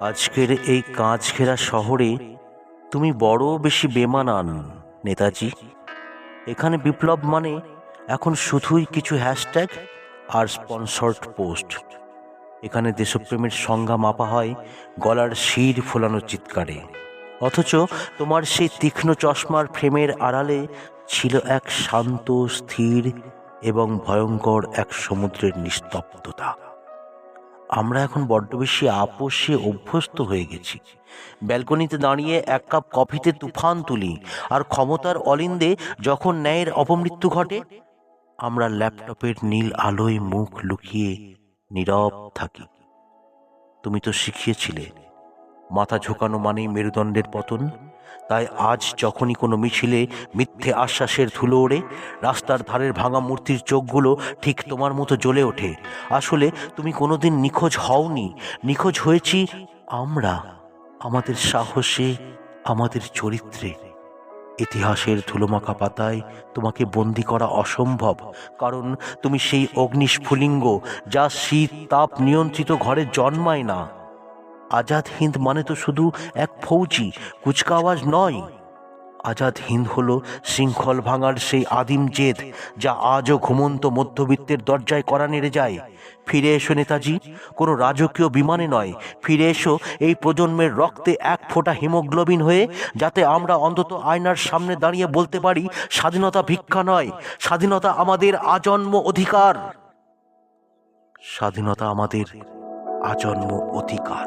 আজকের এই কাঁচ ঘেরা শহরে তুমি বড় বেশি বেমানান নেতাজি। এখানে বিপ্লব মানে এখন শুধুই কিছু হ্যাশট্যাগ আর স্পন্সর্ড পোস্ট। এখানে দেশপ্রেমের সংজ্ঞা মাপা হয় গলার শির ফোলানো চিৎকারে। অথচ তোমার সেই তীক্ষ্ণ চশমার ফ্রেমের আড়ালে ছিল এক শান্ত, স্থির এবং ভয়ঙ্কর এক সমুদ্রের নিস্তব্ধতা। আমরা এখন বড্ড বেশি আপোষে অভ্যস্ত হয়ে গেছি। ব্যালকনিতে দাঁড়িয়ে এক কাপ কফিতে তুফান তুলি, আর ক্ষমতার অলিন্দে যখন ন্যায়ের অপমৃত্যু ঘটে, আমরা ল্যাপটপের নীল আলোয় মুখ লুকিয়ে নীরব থাকি। তুমি তো শিখিয়েছিলে মাথা ঝোঁকানো মানেই মেরুদণ্ডের পতন। তাই আজ যখনই কোনো মিছিলে মিথ্যে আশ্বাসের ধুলো ওড়ে, রাস্তার ধারের ভাঙা মূর্তির চোখগুলো ঠিক তোমার মতো জ্বলে ওঠে। আসলে তুমি কোনোদিন নিখোঁজ হওনি, নিখোঁজ হয়েছি আমরা, আমাদের সাহসে, আমাদের চরিত্রে। ইতিহাসের ধুলোমাখা পাতায় তোমাকে বন্দি করা অসম্ভব, কারণ তুমি সেই অগ্নিস্ফুলিঙ্গ যা শীত তাপ নিয়ন্ত্রিত ঘরে জন্মায় না। আজাদ হিন্দ মানে তো শুধু এক ফৌজি কুচকাওয়াজ নয়। আজাদ হিন্দ হলো শৃঙ্খল ভাঙার সেই আদিম জেদ, যা আজও ঘুমন্ত মধ্যবিত্তের দরজায় কড়া নেড়ে যায়। ফিরে এসো নেতাজি, কোনো রাজকীয় বিমানে নয়, ফিরে এসো এই প্রজন্মের রক্তে এক ফোঁটা হিমোগ্লোবিন হয়ে, যাতে আমরা অন্তত আয়নার সামনে দাঁড়িয়ে বলতে পারি, স্বাধীনতা ভিক্ষা নয়, স্বাধীনতা আমাদের আজন্ম অধিকার। স্বাধীনতা আমাদের আজন্ম অধিকার।